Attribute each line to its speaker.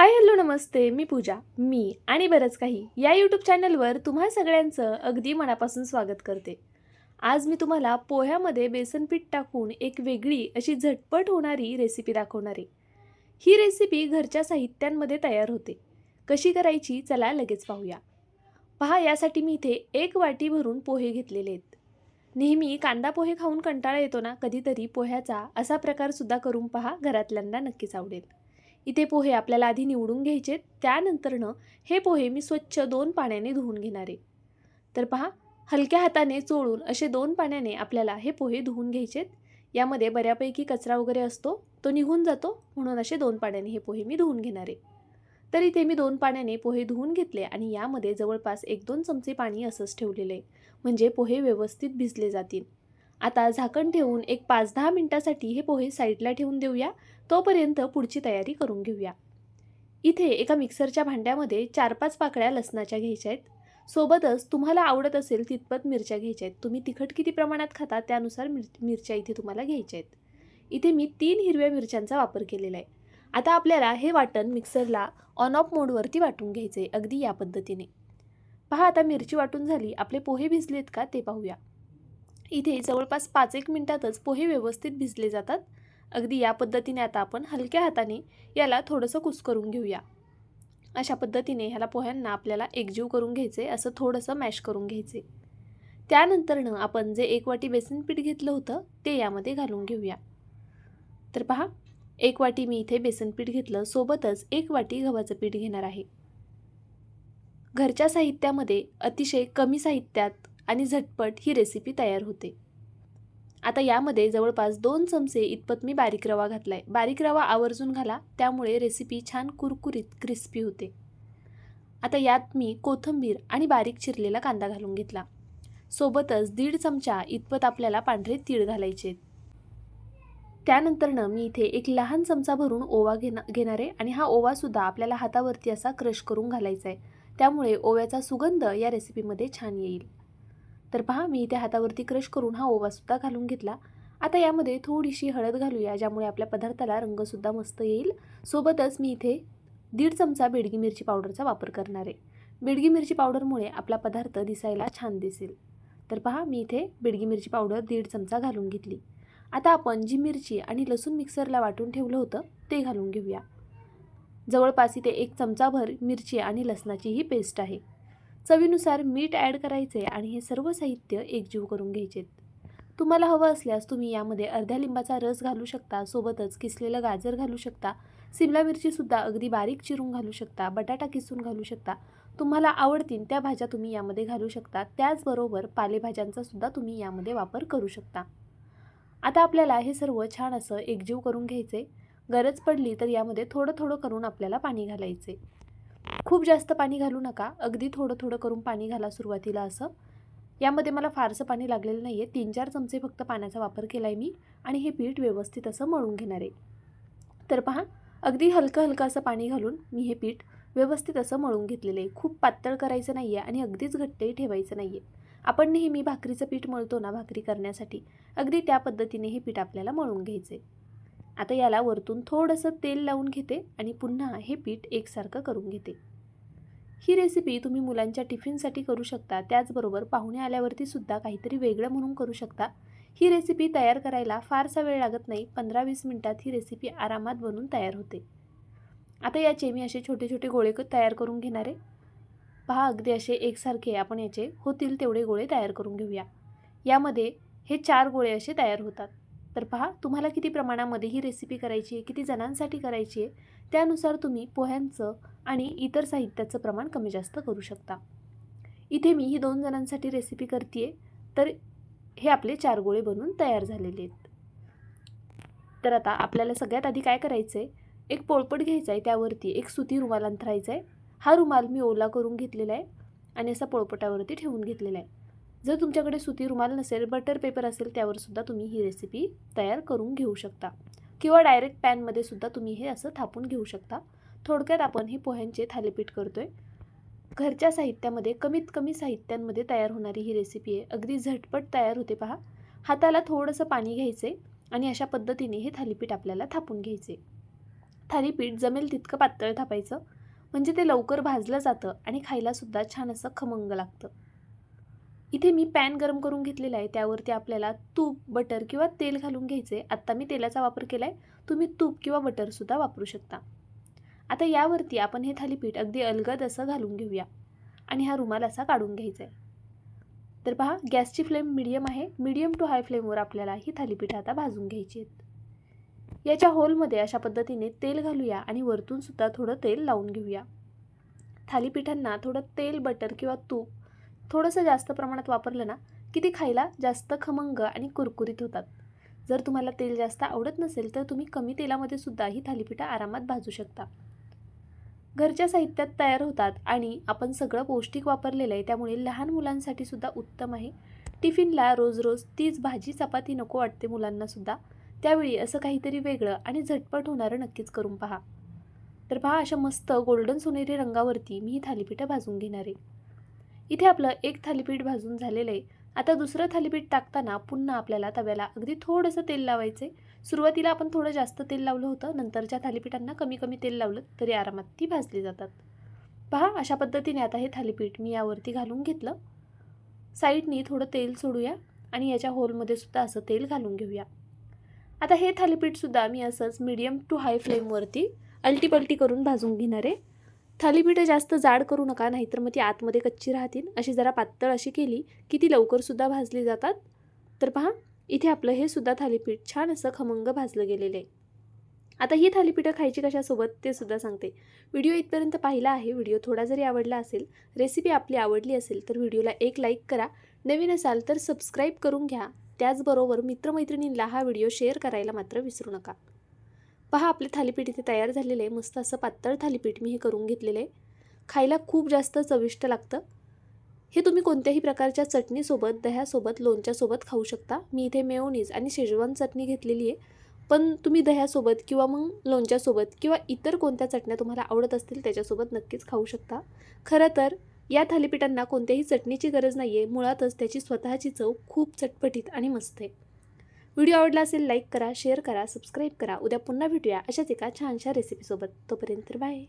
Speaker 1: Hi hello नमस्ते. मी पूजा. मी आणि बरंच काही या यूट्यूब चॅनलवर तुम्हा सगळ्यांचं अगदी मनापासून स्वागत करते. आज मी तुम्हाला पोह्यामध्ये बेसन पीठ टाकून एक वेगळी अशी झटपट होणारी रेसिपी दाखवणार आहे. ही रेसिपी घरच्या साहित्यांमध्ये तयार होते. कशी करायची चला लगेच पाहूया. पहा, यासाठी मी इथे 1 वाटी भरून पोहे घेतलेले आहेत. नेहमी कांदा पोहे खाऊन कंटाळा येतो ना, कधीतरी पोह्याचा असा प्रकारसुद्धा करून पहा, घरातल्यांना नक्कीच आवडेल. इथे पोहे आपल्याला आधी निवडून घ्यायचे. त्यानंतरनं हे पोहे मी स्वच्छ 2 पाण्याने धुवून घेणार आहे. तर पहा, हलक्या हाताने चोळून असे 2 पाण्याने आपल्याला हे पोहे धुवून घ्यायचेत. यामध्ये बऱ्यापैकी कचरा वगैरे असतो, तो निघून जातो, म्हणून असे 2 पाण्याने हे पोहे मी धुवून घेणार आहे. तर इथे मी 2 पाण्याने पोहे धुवून घेतले आणि यामध्ये जवळपास 1-2 चमचे पाणी असंच ठेवलेलं आहे, म्हणजे पोहे व्यवस्थित भिजले जातील. आता झाकण ठेवून एक 5-10 मिनिटासाठी हे पोहे साईडला ठेवून देऊया. तोपर्यंत पुढची तयारी करून घेऊया. इथे एका मिक्सरच्या भांड्यामध्ये 4-5 पाकळ्या लसणाच्या घ्यायच्या आहेत. सोबतच तुम्हाला आवडत असेल तितपत मिरच्या घ्यायच्या आहेत. तुम्ही तिखट किती प्रमाणात खाता त्यानुसार मिरच्या इथे तुम्हाला घ्यायच्या आहेत. इथे मी 3 हिरव्या मिरच्यांचा वापर केलेला आहे. आता आपल्याला हे वाटण मिक्सरला ऑन ऑफ मोडवरती वाटून घ्यायचं आहे, अगदी या पद्धतीने. पहा, आता मिरची वाटून झाली. आपले पोहे भिजलेत का ते पाहूया. इथे जवळपास 5-1 मिनिटातच पोहे व्यवस्थित भिजले जातात. अगदी या पद्धतीने आता आपण हलक्या हाताने याला थोडंसं कुस्करून घेऊया. अशा पद्धतीने ह्याला पोह्यांना आपल्याला एकजीव करून घ्यायचे, असं थोडंसं मॅश करून घ्यायचे. त्यानंतरनं आपण जे 1 वाटी बेसन पीठ घेतलं होतं ते यामध्ये घालून घेऊया. तर पहा, 1 वाटी मी इथे बेसन पीठ घेतलं, सोबतच 1 वाटी गव्हाचं पीठ घेणार आहे. घरच्या साहित्यामध्ये अतिशय कमी साहित्यात आणि झटपट ही रेसिपी तयार होते. आता यामध्ये जवळपास 2 चमचे इतपत मी बारीक रवा घातला आहे. बारीक रवा आवर्जून घाला, त्यामुळे रेसिपी छान कुरकुरीत क्रिस्पी होते. आता यात मी कोथिंबीर आणि बारीक चिरलेला कांदा घालून घेतला. सोबतच 1.5 चमचा इतपत आपल्याला पांढरे तीळ घालायचे. त्यानंतरनं मी इथे एक लहान चमचा भरून ओवा घेणार आहे आणि हा ओवासुद्धा आपल्याला हातावरती असा क्रश करून घालायचा आहे. त्यामुळे ओव्याचा सुगंध या रेसिपीमध्ये छान येईल. तर पहा, मी इथे हातावरती क्रश करून हा ओवासुद्धा घालून घेतला. आता यामध्ये थोडीशी हळद घालूया, ज्यामुळे आपल्या पदार्थाला रंगसुद्धा मस्त येईल. सोबतच मी इथे 1.5 चमचा बेडगी मिरची पावडरचा वापर करणार आहे. बेडगी मिरची पावडरमुळे आपला पदार्थ दिसायला छान दिसेल. तर पहा, मी इथे बेडगी मिरची पावडर 1.5 चमचा घालून घेतली. आता आपण जी मिरची आणि लसूण मिक्सरला वाटून ठेवलं होतं ते घालून घेऊया. जवळपास इथे 1 चमचाभर मिरची आणि लसणाची ही पेस्ट आहे. चवीनुसार मीठ ॲड करायचे आणि हे सर्व साहित्य एकजीव करून घ्यायचे. तुम्हाला हवं असल्यास तुम्ही यामध्ये अर्ध्या लिंबाचा रस घालू शकता, सोबतच किसलेलं गाजर घालू शकता, सिमला मिरचीसुद्धा अगदी बारीक चिरून घालू शकता, बटाटा किसून घालू शकता. तुम्हाला आवडतील त्या भाज्या तुम्ही यामध्ये घालू शकता. त्याचबरोबर पालेभाज्यांचा सुद्धा तुम्ही यामध्ये वापर करू शकता. आता आपल्याला हे सर्व छान असं एकजीव करून घ्यायचे. गरज पडली तर यामध्ये थोडं थोडं करून आपल्याला पाणी घालायचे. खूप जास्त पाणी घालू नका, अगदी थोडं थोडं करून पाणी घाला सुरुवातीला. असं यामध्ये मला फारसं पाणी लागलेलं नाही आहे. 3-4 चमचे फक्त पाण्याचा वापर केला आहे मी आणि हे पीठ व्यवस्थित असं मळून घेणार आहे. तर पहा, अगदी हलकं हलकं असं पाणी घालून मी हे पीठ व्यवस्थित असं मळून घेतलेलं आहे. खूप पातळ करायचं नाही आहे आणि अगदीच घट्टही ठेवायचं नाही आहे. आपण नेहमी भाकरीचं पीठ मळतो ना भाकरी करण्यासाठी, अगदी त्या पद्धतीने हे पीठ आपल्याला मळून घ्यायचे. आता याला वरतून थोडंसं तेल लावून घेते आणि पुन्हा हे पीठ एकसारखं करून घेते. ही रेसिपी तुम्ही मुलांच्या टिफिनसाठी करू शकता. त्याचबरोबर पाहुणे आल्यावरती सुद्धा काहीतरी वेगळं म्हणून करू शकता. ही रेसिपी तयार करायला फारसा वेळ लागत नाही. 15-20 मिनिटात ही रेसिपी आरामात बनून तयार होते. आता याचे मी असे छोटे छोटे गोळे तयार करून घेणार आहे. पहा, अगदी असे एकसारखे आपण याचे होतील तेवढे गोळे तयार करून घेऊया. यामध्ये हे 4 गोळे असे तयार होतात. तर पहा, तुम्हाला किती प्रमाणामध्ये ही रेसिपी करायची आहे, किती जणांसाठी करायची आहे, त्यानुसार तुम्ही पोह्यांचं आणि इतर साहित्याचं प्रमाण कमी जास्त करू शकता. इथे मी ही 2 जणांसाठी रेसिपी करते आहे, तर हे आपले 4 गोळे बनून तयार झालेले आहेत. तर आता आपल्याला सगळ्यात आधी काय करायचं आहे, एक पोळपट घ्यायचा आहे, त्यावरती एक सुती रुमाल अंथरायचा आहे. हा रुमाल मी ओला करून घेतलेला आहे आणि असा पोळपटावरती ठेवून घेतलेला आहे. जर तुमच्याकडे सुती रुमाल नसेल, बटर पेपर असेल, त्यावरसुद्धा तुम्ही ही रेसिपी तयार करून घेऊ शकता किंवा डायरेक्ट पॅनमध्ये सुद्धा तुम्ही हे असं थापून घेऊ शकता. थोडक्यात आपण हे पोह्यांचे थालीपीठ करतो आहे. घरच्या साहित्यामध्ये कमीत कमी साहित्यांमध्ये तयार होणारी ही रेसिपी आहे. अगदी झटपट तयार होते. पहा, हाताला थोडंसं पाणी घ्यायचे आणि अशा पद्धतीने हे थालीपीठ आपल्याला थापून घ्यायचे. थालीपीठ जमेल तितकं पातळ थापायचं, म्हणजे ते लवकर भाजलं जातं आणि खायलासुद्धा छान असं खमंग लागतं. इथे मी पॅन गरम करून घेतलेला आहे. त्यावरती आपल्याला तूप, बटर किंवा तेल घालून घ्यायचे. आत्ता मी तेलाचा वापर केला आहे. तुम्ही तूप किंवा बटरसुद्धा वापरू शकता. आता यावरती आपण हे थालीपीठ अगदी अलगद असं घालून घेऊया आणि हा रुमाल असा काढून घ्यायचा आहे. तर पहा, गॅसची फ्लेम मीडियम आहे. मीडियम टू हाय फ्लेमवर आपल्याला ही थालीपीठ आता भाजून घ्यायची आहेत. याच्या होलमध्ये अशा पद्धतीने तेल घालूया आणि वरतून सुद्धा थोडं तेल लावून घेऊया. थालीपीठांना थोडं तेल, बटर किंवा तूप थोडंसं जास्त प्रमाणात वापरलं ना की ते खायला जास्त खमंग आणि कुरकुरीत होतात. जर तुम्हाला तेल जास्त आवडत नसेल तर तुम्ही कमी तेलामध्ये सुद्धा ही थालीपीठं आरामात भाजू शकता. घरच्या साहित्यात तयार होतात आणि आपण सगळं पौष्टिक वापरलेलं आहे, त्यामुळे लहान मुलांसाठी सुद्धा उत्तम आहे. टिफिनला रोज रोज तीच भाजी चपाती नको वाटते मुलांनासुद्धा. त्यावेळी असं काहीतरी वेगळं आणि झटपट होणारं नक्कीच करून पहा. तर पहा, अशा मस्त गोल्डन सोनेरी रंगावरती मी ही थालीपीठं भाजून घेणार आहे. इथे आपलं एक थालीपीठ भाजून झालेलं आहे. आता दुसरं थालीपीठ टाकताना पुन्हा आपल्याला तव्याला अगदी थोडंसं तेल लावायचं आहे. सुरुवातीला आपण थोडं जास्त तेल लावलं होतं, नंतरच्या थालीपीठांना कमी कमी तेल लावलं तरी आरामात ती भाजली जातात. पहा, अशा पद्धतीने आता हे थालीपीठ मी यावरती घालून घेतलं. साईडनी थोडं तेल सोडूया आणि याच्या होलमध्ये सुद्धा असं तेल घालून घेऊया. आता हे थालीपीठसुद्धा मी असंच मीडियम टू हाय फ्लेमवरती अलटीपलटी करून भाजून घेणार आहे. थालीपीठं जास्त जाड करू नका, नाहीतर मग ती आतमध्ये कच्ची राहतील. अशी जरा पातळ अशी केली की ती लवकरसुद्धा भाजली जातात. तर पहा, इथे आपलं हे सुद्धा थालीपीठ छान असं खमंग भाजलं गेलेलं आहे. आता ही थालीपीठं खायची कशासोबत ते सुद्धा सांगते. व्हिडिओ इथपर्यंत पाहिला आहे. व्हिडिओ थोडा जरी आवडला असेल, रेसिपी आपली आवडली असेल तर व्हिडिओला एक लाईक करा. नवीन असाल तर सबस्क्राईब करून घ्या. त्याचबरोबर मित्रमैत्रिणींना हा व्हिडिओ शेअर करायला मात्र विसरू नका. पहा, आपले थालीपीठ इथे तयार झालेले आहे. मस्त असं पातळ थालीपीठ मी हे करून घेतलेलं आहे. खायला खूप जास्त चविष्ट लागतं. हे तुम्ही कोणत्याही प्रकारच्या चटणीसोबत, दह्यासोबत, लोणच्यासोबत खाऊ शकता. मी इथे मेयोनीज आणि शेजवान चटणी घेतलेली आहे. पण तुम्ही दह्यासोबत किंवा मग लोणच्यासोबत किंवा इतर कोणत्या चटण्या तुम्हाला आवडत असतील त्याच्यासोबत नक्कीच खाऊ शकता. खरं तर या थालीपीठांना कोणत्याही चटणीची गरज नाही आहे. मुळातच त्याची स्वतःची चव खूप चटपटीत आणि मस्त आहे. व्हिडिओ आवडला असेल लाईक करा, शेअर करा, सबस्क्राईब करा. उद्या पुन्हा भेटूया अशाच एका छानशा रेसिपीसोबत. तोपर्यंत बाय.